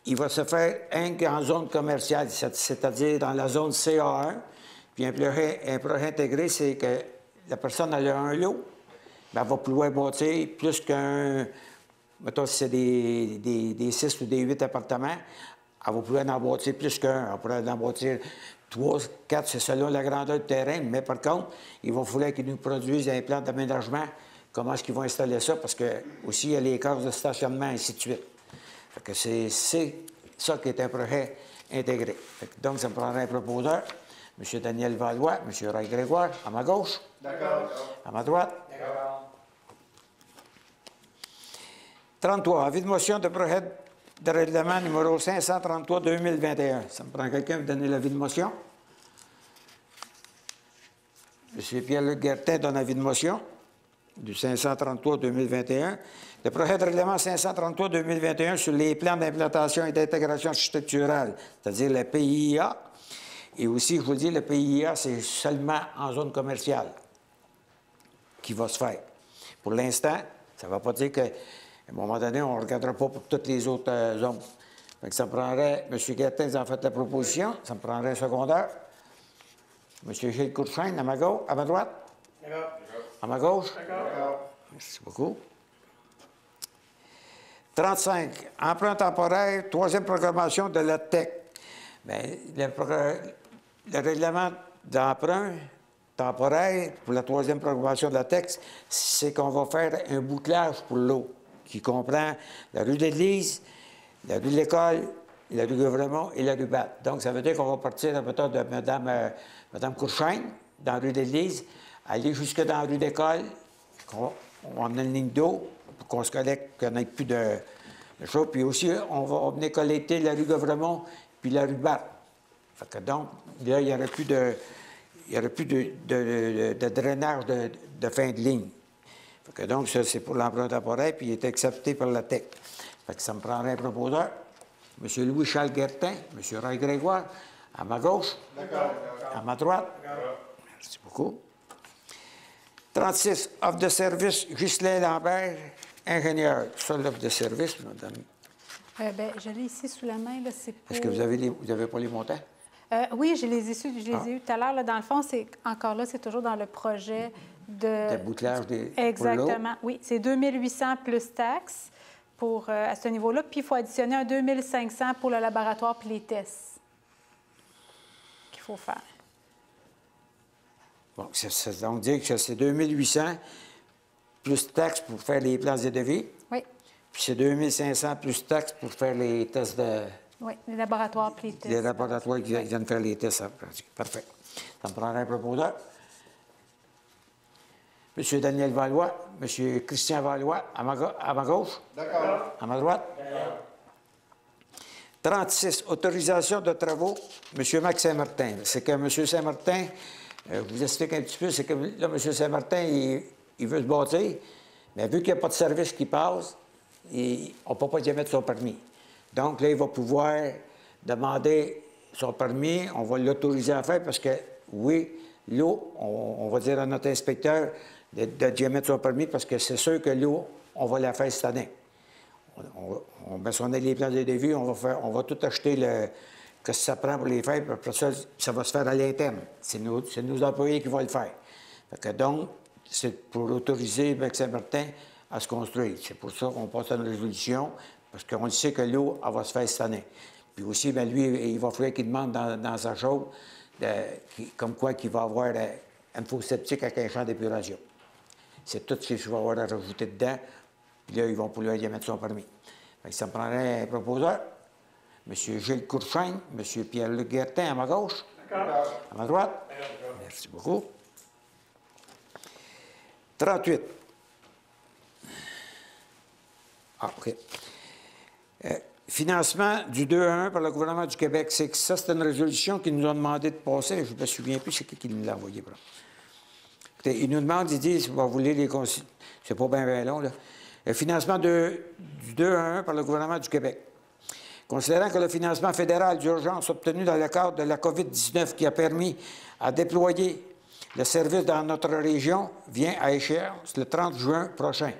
Il va se faire en zone commerciale, c'est-à-dire dans la zone CA1. Puis un projet intégré, c'est que la personne elle a un lot, bien, elle va pouvoir bâtir plus qu'un... Mettons, si c'est des 6 ou des 8 appartements, elle va pouvoir en bâtir plus qu'un. Elle pourrait en bâtir 3, 4, c'est selon la grandeur du terrain. Mais par contre, il va falloir qu'ils nous produisent un plan d'aménagement, comment est-ce qu'ils vont installer ça, parce que aussi il y a les cases de stationnement, et ainsi de suite. Fait que c'est ça qui est un projet intégré. Fait que donc, ça me prendrait un proposeur. M. Daniel Valois, M. Ray Grégoire, à ma gauche. D'accord. À ma droite. D'accord. 33. Avis de motion de projet de règlement numéro 533-2021. Ça me prend quelqu'un pour donner l'avis de motion. M. Pierre-Luc Guertin donne avis de motion du 533-2021. Le projet de règlement 533-2021 sur les plans d'implantation et d'intégration structurelle, c'est-à-dire le PIA. Et aussi, je vous le dis, le PIA, c'est seulement en zone commerciale qui va se faire. Pour l'instant, ça ne va pas dire qu'à un moment donné, on ne regardera pas pour toutes les autres zones. Donc, ça me prendrait, M. Guertin, vous en faites la proposition, ça me prendrait un secondaire. M. Gilles Courchaine, à ma gauche, à ma droite. D'accord. À ma gauche. D'accord. Merci beaucoup. 35. Emprunt temporaire, troisième programmation de la TEC. Bien, le règlement d'emprunt temporaire pour la troisième programmation de la TEC, c'est qu'on va faire un bouclage pour l'eau qui comprend la rue de l'Église, la rue de l'École, la rue Gouvernement et la rue Batte. Donc, ça veut dire qu'on va partir peut-être de Mme Courchaine, dans la rue de l'Église, aller jusque dans la rue d'École, on a une ligne d'eau pour qu'on se collecte, qu'on n'ait plus de choses. Puis aussi, on va venir collecter la rue Gouvernement puis la rue Batte. Fait que donc, là, il n'y aurait plus de drainage de fin de ligne. Fait que donc, ça, c'est pour l'emprunt temporaire, puis il est accepté par la TEC. Fait que ça me prendrait un proposeur. M. Louis-Charles Guertin, M. Ray Grégoire, à ma gauche. D'accord. À ma droite. Merci beaucoup. 36. Offre de service, Ghislain Lambert, ingénieur. Ça, l'offre de service, madame. Bien, je l'ai ici sous la main. Est-ce que vous avez pas les montants? Oui, je les ai eus tout à l'heure. Dans le fond, c'est encore là, c'est toujours dans le projet de... De bouclage des... Exactement, oui. C'est 2800 plus taxes à ce niveau-là. Puis, il faut additionner un 2500 pour le laboratoire puis les tests qu'il faut faire. Bon, ça veut donc dire que c'est 2800 plus taxes pour faire les plans et devis. Oui. Puis c'est 2500 plus taxes pour faire les tests de... Oui, les laboratoires puis les tests. Les laboratoires qui viennent faire les tests. Parfait. Ça me prendrait un proposeur. M. Daniel Valois, M. Christian Valois, à ma gauche. D'accord. À ma droite. 36. Autorisation de travaux, M. Max Saint-Martin. C'est que M. Saint-Martin, je vous explique un petit peu, c'est que là, M. Saint-Martin, il veut se bâtir, mais vu qu'il n'y a pas de service qui passe, on ne peut pas y mettre son permis. Donc, là, il va pouvoir demander son permis, on va l'autoriser à faire parce que, oui, l'eau, on va dire à notre inspecteur de mettre son permis parce que c'est sûr que l'eau, on va la faire cette année. Si on a les plans de devis, on va tout acheter que ça prend pour les faire, puis après ça va se faire à l'interne. C'est nos employés qui vont le faire. Fait que donc, c'est pour autoriser Max Saint-Martin à se construire. C'est pour ça qu'on passe à une résolution, parce qu'on sait que l'eau, elle va se faire cette année. Puis aussi, bien, lui, il va falloir qu'il demande dans sa chaude, comme quoi qu'il va avoir une fosse septique avec un champ d'épuration. C'est tout ce qu'il va avoir à rajouter dedans, puis là, ils vont pouvoir y mettre son permis. Fait que ça me prendrait un proposeur. M. Gilles Courchaine, M. Pierre-Luc Guertin, à ma gauche. D'accord. À ma droite. Merci beaucoup. 38. Ah, OK. Financement du 2 à 1 par le gouvernement du Québec. C'est une résolution qu'ils nous ont demandé de passer. Je ne me souviens plus c'est qui nous l'a envoyé. Ils nous demandent, ils disent, vous voulez les c'est pas bien long, là. Le financement du 2-1 par le gouvernement du Québec. Considérant que le financement fédéral d'urgence obtenu dans le cadre de la COVID-19 qui a permis à déployer le service dans notre région vient à échéance le 30 juin prochain.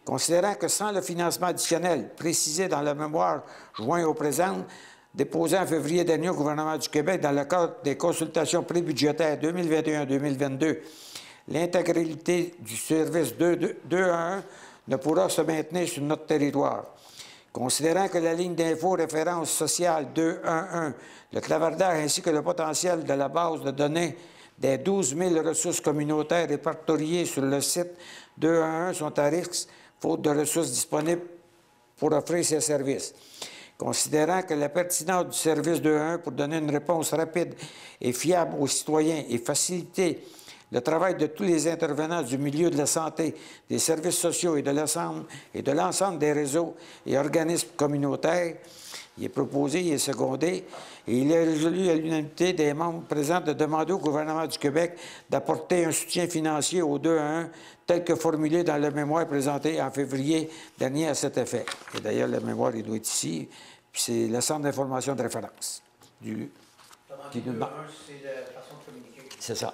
Considérant que sans le financement additionnel précisé dans la mémoire joint au présent, déposé en février dernier au gouvernement du Québec dans le cadre des consultations prébudgétaires 2021-2022, l'intégralité du service 211 ne pourra se maintenir sur notre territoire. Considérant que la ligne d'info référence sociale 211, le clavardage ainsi que le potentiel de la base de données des 12 000 ressources communautaires répertoriées sur le site 211 sont à risque, faute de ressources disponibles pour offrir ces services. Considérant que la pertinence du service 211 pour donner une réponse rapide et fiable aux citoyens et faciliter le travail de tous les intervenants du milieu de la santé, des services sociaux et de l'ensemble des réseaux et organismes communautaires, il est proposé, il est secondé, et il est résolu à l'unanimité des membres présents de demander au gouvernement du Québec d'apporter un soutien financier au 2-1 tel que formulé dans la mémoire présentée en février dernier à cet effet. Et d'ailleurs, la mémoire, il doit être ici, puis c'est le centre d'information de référence. Qui nous demande. C'est la façon de communiquer. C'est ça.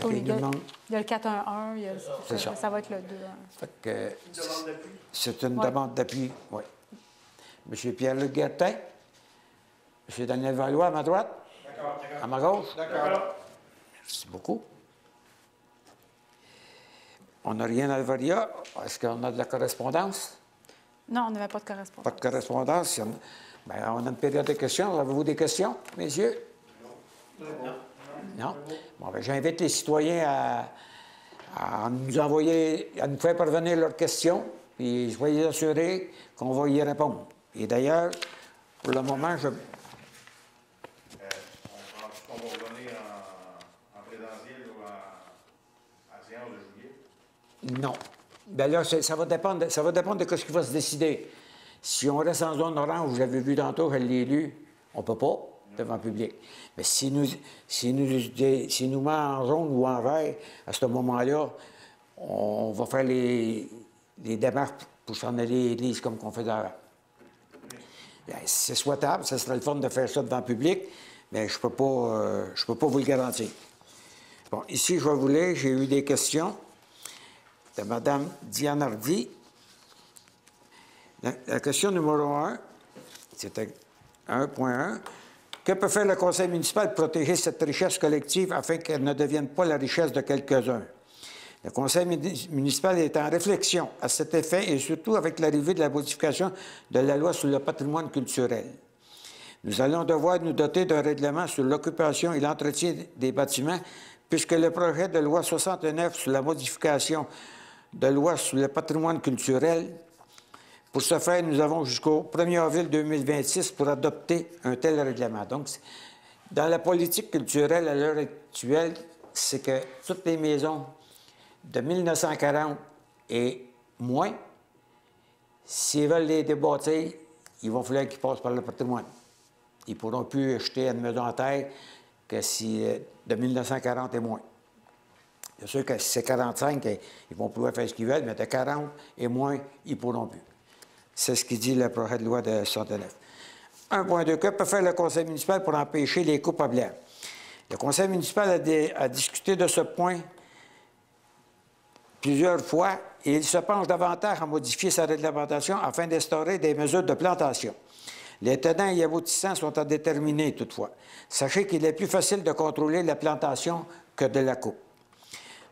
Oui, Il nous demande. il y a le 411, C'est ça. ça va être le 2-1. C'est une demande d'appui, oui. M. Pierre-Luc Guertin. M. Daniel Valois, à ma droite. D'accord. À ma gauche. D'accord. Merci beaucoup. On n'a rien à Alvaria. Est-ce qu'on a de la correspondance? Non, on n'avait pas de correspondance. Pas de correspondance. Bien, on a une période de questions. Avez-vous des questions, messieurs? Non. Non? Bon, bien, j'invite les citoyens à nous envoyer, à nous faire parvenir leurs questions, puis soyez assurés qu'on va y répondre. Et d'ailleurs, pour le moment, On va revenir en présentiel ou en séance de juillet? non. Bien là, ça va dépendre de ce qui va se décider. Si on reste en zone orange, vous l'avez vu tantôt, je l'ai lu, on ne peut pas devant le public. Mais si nous met en jaune ou en vert, à ce moment-là, on va faire les démarches pour s'en aller à l'église comme qu'on fait avant. C'est souhaitable, ce serait le fun de faire ça devant le public, mais je ne peux pas vous le garantir. Bon, ici, je vais vous lire, j'ai eu des questions de Mme Diane Hardy. La question numéro 1, c'était 1.1. Que peut faire le conseil municipal pour protéger cette richesse collective afin qu'elle ne devienne pas la richesse de quelques-uns? Le conseil municipal est en réflexion à cet effet et surtout avec l'arrivée de la modification de la loi sur le patrimoine culturel. Nous allons devoir nous doter d'un règlement sur l'occupation et l'entretien des bâtiments puisque le projet de loi 69 sur la modification de loi sur le patrimoine culturel. Pour ce faire, nous avons jusqu'au 1er avril 2026 pour adopter un tel règlement. Donc, dans la politique culturelle à l'heure actuelle, c'est que toutes les maisons de 1940 et moins, s'ils veulent les débâtir, il va falloir qu'ils passent par le patrimoine. Ils ne pourront plus acheter une maison en terre que si de 1940 et moins. C'est sûr que si c'est 45, ils vont pouvoir faire ce qu'ils veulent, mais de 40 et moins, ils ne pourront plus. C'est ce qui dit le projet de loi de 69. 1.2. Que peut faire le conseil municipal pour empêcher les coupes à blanc? Le conseil municipal a discuté de ce point plusieurs fois et il se penche davantage à modifier sa réglementation afin d'instaurer des mesures de plantation. Les tenants et aboutissants sont à déterminer toutefois. Sachez qu'il est plus facile de contrôler la plantation que de la coupe.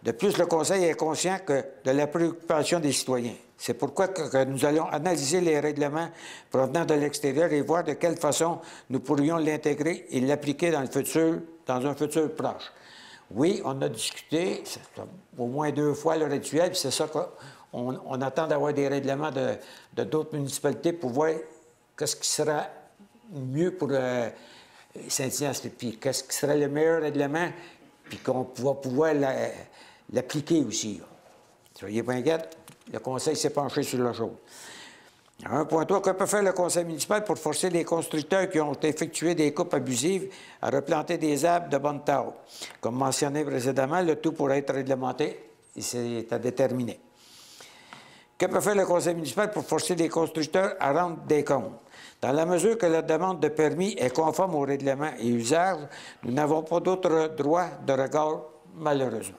De plus, le Conseil est conscient de la préoccupation des citoyens. C'est pourquoi que nous allons analyser les règlements provenant de l'extérieur et voir de quelle façon nous pourrions l'intégrer et l'appliquer dans un futur proche. Oui, on a discuté au moins 2 fois le rituel, puis c'est ça qu'on attend d'avoir des règlements de d'autres municipalités pour voir qu'est-ce qui sera mieux pour Saint-Ignace, puis qu'est-ce qui serait le meilleur règlement, puis qu'on va pouvoir l'appliquer aussi. Soyez pas inquiets, le Conseil s'est penché sur la chose. 1.3. Que peut faire le conseil municipal pour forcer les constructeurs qui ont effectué des coupes abusives à replanter des arbres de bonne taille? Comme mentionné précédemment, le tout pourrait être réglementé et c'est à déterminer. Que peut faire le conseil municipal pour forcer les constructeurs à rendre des comptes? Dans la mesure que la demande de permis est conforme aux règlements et usages, nous n'avons pas d'autre droit de regard, malheureusement.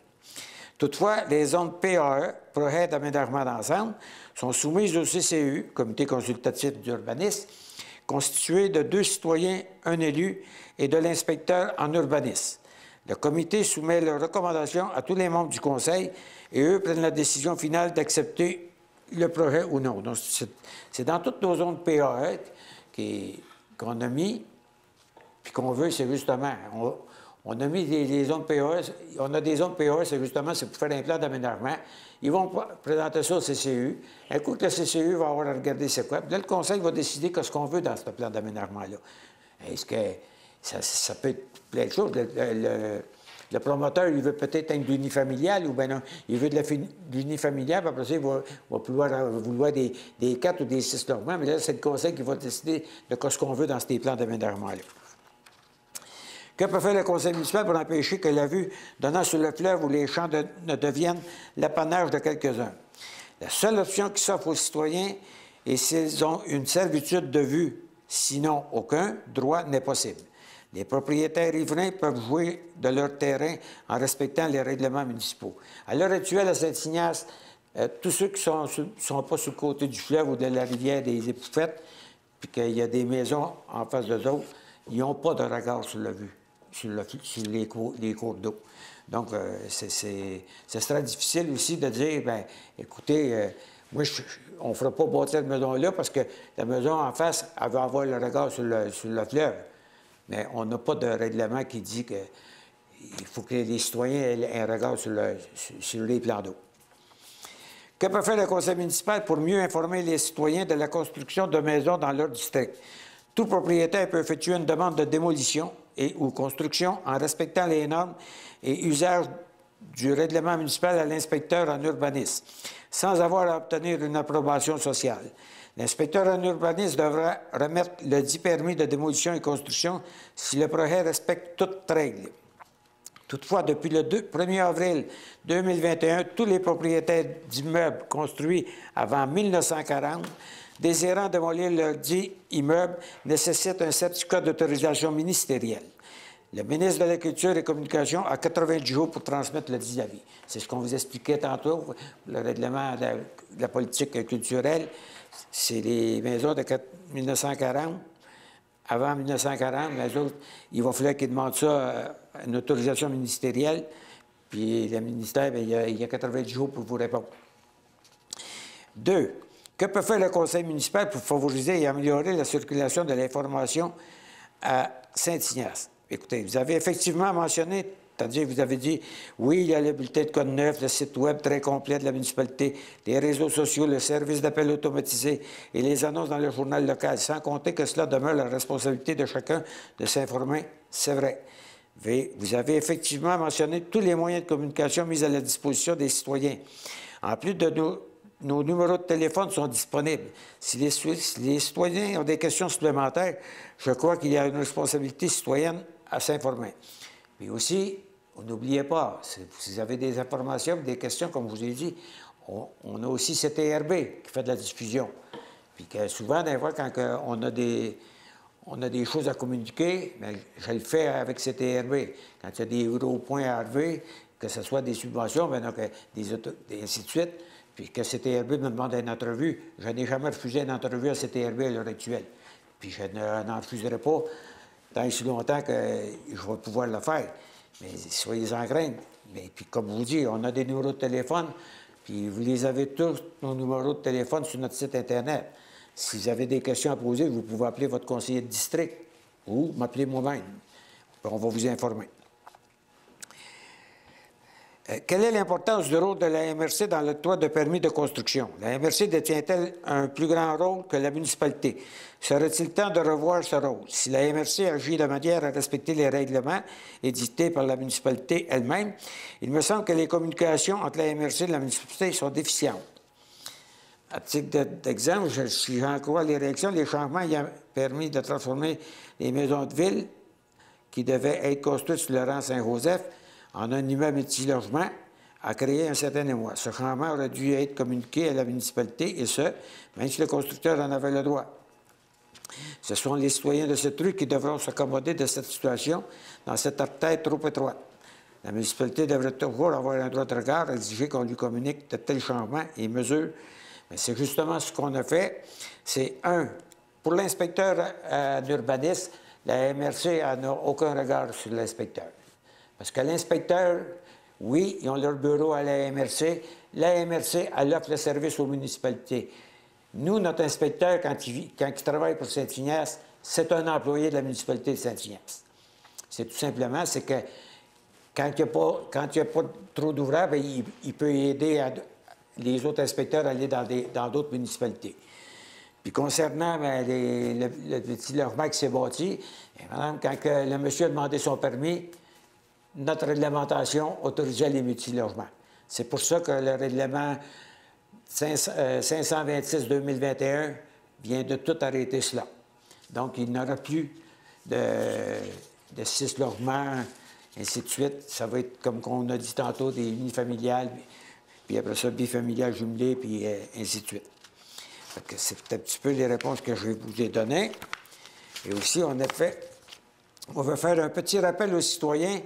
Toutefois, les zones PAE, projets d'aménagement d'ensemble, sont soumises au CCU, Comité consultatif d'urbanisme, constitué de 2 citoyens, un élu et de l'inspecteur en urbanisme. Le comité soumet leurs recommandations à tous les membres du conseil et eux prennent la décision finale d'accepter le projet ou non. Donc, c'est dans toutes nos zones PAE qu'on a mis, puis qu'on veut, c'est justement, on a mis les zones PAE, on a des zones PAE, c'est justement, c'est pour faire un plan d'aménagement. Ils vont présenter ça au CCU. Un coup que le CCU va avoir à regarder c'est quoi, puis là, le conseil va décider qu'est-ce qu'on veut dans ce plan d'aménagement-là. Est-ce que ça peut être plein de choses? Le promoteur, il veut peut-être un unifamilial ou bien non, il veut de l'unifamilial, puis après ça, il va vouloir des 4 ou des 6 logements, mais là, c'est le conseil qui va décider de ce qu'on veut dans ces plans d'aménagement-là. Que peut faire le conseil municipal pour empêcher que la vue donnant sur le fleuve ou les champs ne devienne l'apanage de quelques-uns? La seule option qui s'offre aux citoyens est s'ils ont une servitude de vue, sinon aucun droit n'est possible. Les propriétaires riverains peuvent jouir de leur terrain en respectant les règlements municipaux. À l'heure actuelle, à Saint-Ignace, tous ceux qui ne sont pas sur le côté du fleuve ou de la rivière des Épouffettes, puis qu'il y a des maisons en face d'eux autres, ils n'ont pas de regard sur la vue, sur les cours d'eau. Donc, ce sera difficile aussi de dire, bien, écoutez, moi, on ne fera pas bâtir cette maison-là parce que la maison en face, elle va avoir le regard sur le fleuve. Mais on n'a pas de règlement qui dit qu'il faut que les citoyens aient un regard sur les plans d'eau. Que peut faire le conseil municipal pour mieux informer les citoyens de la construction de maisons dans leur district? Tout propriétaire peut effectuer une demande de démolition ou construction en respectant les normes et usages du règlement municipal à l'inspecteur en urbanisme, sans avoir à obtenir une approbation sociale. L'inspecteur en urbanisme devra remettre le dit permis de démolition et construction si le projet respecte toutes règles. Toutefois, depuis le 1er avril 2021, tous les propriétaires d'immeubles construits avant 1940 désirant démolir leur dit immeuble nécessitent un certificat d'autorisation ministérielle. Le ministre de la Culture et des Communications a 90 jours pour transmettre le dit avis. C'est ce qu'on vous expliquait tantôt, le règlement de la politique culturelle. C'est les maisons de 1940. Avant 1940, les autres, il va falloir qu'ils demandent ça à une autorisation ministérielle. Puis le ministère, bien, il y a 90 jours pour vous répondre. 2. Que peut faire le conseil municipal pour favoriser et améliorer la circulation de l'information à Saint-Ignace? Écoutez, vous avez effectivement mentionné, c'est-à-dire vous avez dit, oui, il y a le bulletin de code neuf, le site web très complet de la municipalité, les réseaux sociaux, le service d'appel automatisé et les annonces dans le journal local, sans compter que cela demeure la responsabilité de chacun de s'informer. C'est vrai. Vous avez effectivement mentionné tous les moyens de communication mis à la disposition des citoyens. En plus de nos numéros de téléphone sont disponibles. Si les citoyens ont des questions supplémentaires, je crois qu'il y a une responsabilité citoyenne à s'informer. Mais aussi, n'oubliez pas, si vous avez des informations, des questions, comme je vous ai dit, on a aussi CTRB qui fait de la diffusion. Puis que souvent, des fois, quand on a des choses à communiquer, bien, je le fais avec CTRB. Quand il y a des gros points à relever, que ce soit des subventions, bien, donc, ainsi de suite, puis que CTRB me demande une entrevue, je n'ai jamais refusé une entrevue à CTRB à l'heure actuelle. Puis je n'en refuserai pas tant et si longtemps que je vais pouvoir le faire. Mais soyez en crainte. Mais puis comme je vous dis, on a des numéros de téléphone, puis vous les avez tous, nos numéros de téléphone, sur notre site Internet. Si vous avez des questions à poser, vous pouvez appeler votre conseiller de district ou m'appeler moi-même. On va vous informer. Quelle est l'importance du rôle de la MRC dans l'octroi de permis de construction? La MRC détient-elle un plus grand rôle que la municipalité? Serait-il temps de revoir ce rôle? Si la MRC agit de manière à respecter les règlements édités par la municipalité elle-même, il me semble que les communications entre la MRC et la municipalité sont déficientes. À titre d'exemple, si j'en crois les réactions, les changements ayant permis de transformer les maisons de ville qui devaient être construites sur le rang Saint-Joseph en un immeuble multilogement a créé un certain émoi. Ce changement aurait dû être communiqué à la municipalité, et ce, même si le constructeur en avait le droit. Ce sont les citoyens de cette rue qui devront s'accommoder de cette situation dans cette artère trop étroite. La municipalité devrait toujours avoir un droit de regard, exiger qu'on lui communique de tels changements et mesures. Mais c'est justement ce qu'on a fait. C'est pour l'inspecteur d'urbanisme, la MRC n'a aucun regard sur l'inspecteur. Parce que l'inspecteur, oui, ils ont leur bureau à la MRC. La MRC, elle offre le service aux municipalités. Nous, notre inspecteur, quand il travaille pour Saint-Ignace, c'est un employé de la municipalité de Saint-Ignace. C'est tout simplement, c'est que quand il n'y a pas trop d'ouvrages, il peut aider les autres inspecteurs à aller dans d'autres municipalités. Puis concernant le petit logement qui s'est bâti, madame, quand le monsieur a demandé son permis, notre réglementation autorisait les multilogements. C'est pour ça que le règlement 526-2021 vient de tout arrêter cela. Donc, il n'y aura plus de 6 logements, ainsi de suite. Ça va être, comme on a dit tantôt, des unifamiliales, puis après ça, bifamiliales jumelées, puis ainsi de suite. C'est un petit peu les réponses que je vous ai données. Et aussi, on veut faire un petit rappel aux citoyens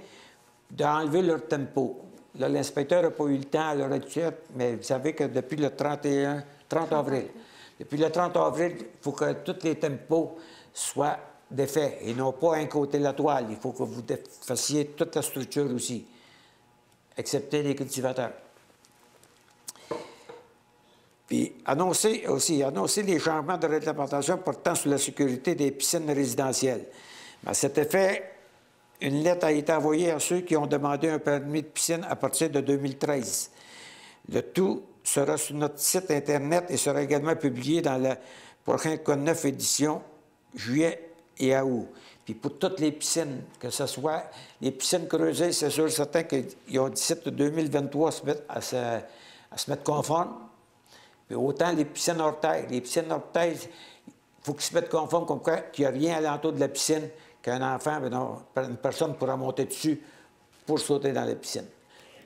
d'enlever leur tempo. Là, l'inspecteur n'a pas eu le temps à l'heure actuelle, mais vous savez que depuis le 30 avril, il faut que tous les tempos soient défaits et non pas un côté de la toile. Il faut que vous fassiez toute la structure aussi, excepté les cultivateurs. Puis annoncer les changements de réglementation portant sur la sécurité des piscines résidentielles. À cet effet, une lettre a été envoyée à ceux qui ont demandé un permis de piscine à partir de 2013. Le tout sera sur notre site Internet et sera également publié dans la prochaine Code 9 édition, juillet et août. Puis pour toutes les piscines, que ce soit les piscines creusées, c'est sûr certain qu'ils ont d'ici 2023 à se mettre conformes. Puis autant les piscines hors terre. Les piscines hors terre, il faut qu'ils se mettent conformes comme quoi qu'il n'y a rien alentour de la piscine, qu'un enfant, une personne pourra monter dessus pour sauter dans la piscine.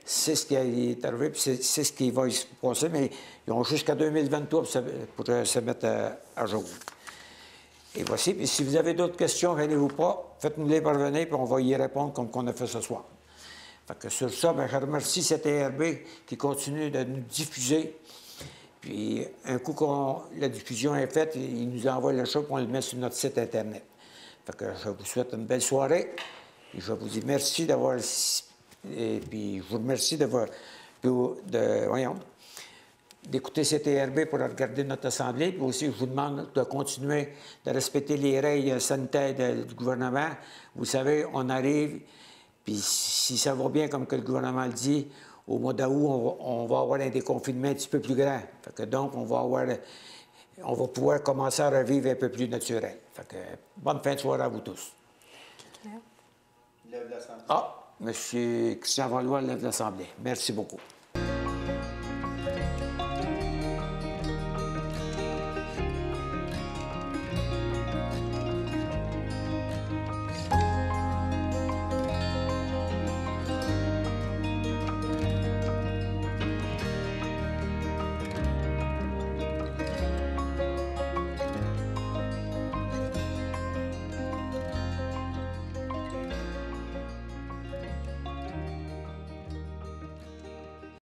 C'est ce qui est arrivé, puis c'est ce qui va se passer, mais ils ont jusqu'à 2023 pour se mettre à jour. Et voici, puis si vous avez d'autres questions, gênez-vous pas, faites-nous les parvenir, puis on va y répondre comme qu'on a fait ce soir. Fait que sur ça, je remercie cette ARB qui continue de nous diffuser. Puis, un coup que la diffusion est faite, ils nous envoient le show, puis on le met sur notre site Internet. Fait que je vous souhaite une belle soirée. Et je vous dis merci d'avoir... Et puis, je vous remercie d'écouter cette TRB pour regarder notre Assemblée. Puis aussi, je vous demande de continuer de respecter les règles sanitaires du gouvernement. Vous savez, on arrive, puis si ça va bien, comme que le gouvernement le dit, au mois d'août, on va avoir un déconfinement un petit peu plus grand. Fait que donc, on va pouvoir commencer à revivre un peu plus naturel. Fait que, bonne fin de soirée à vous tous. Lève l'Assemblée. Ah, M. Christian Valois lève l'Assemblée. Merci beaucoup.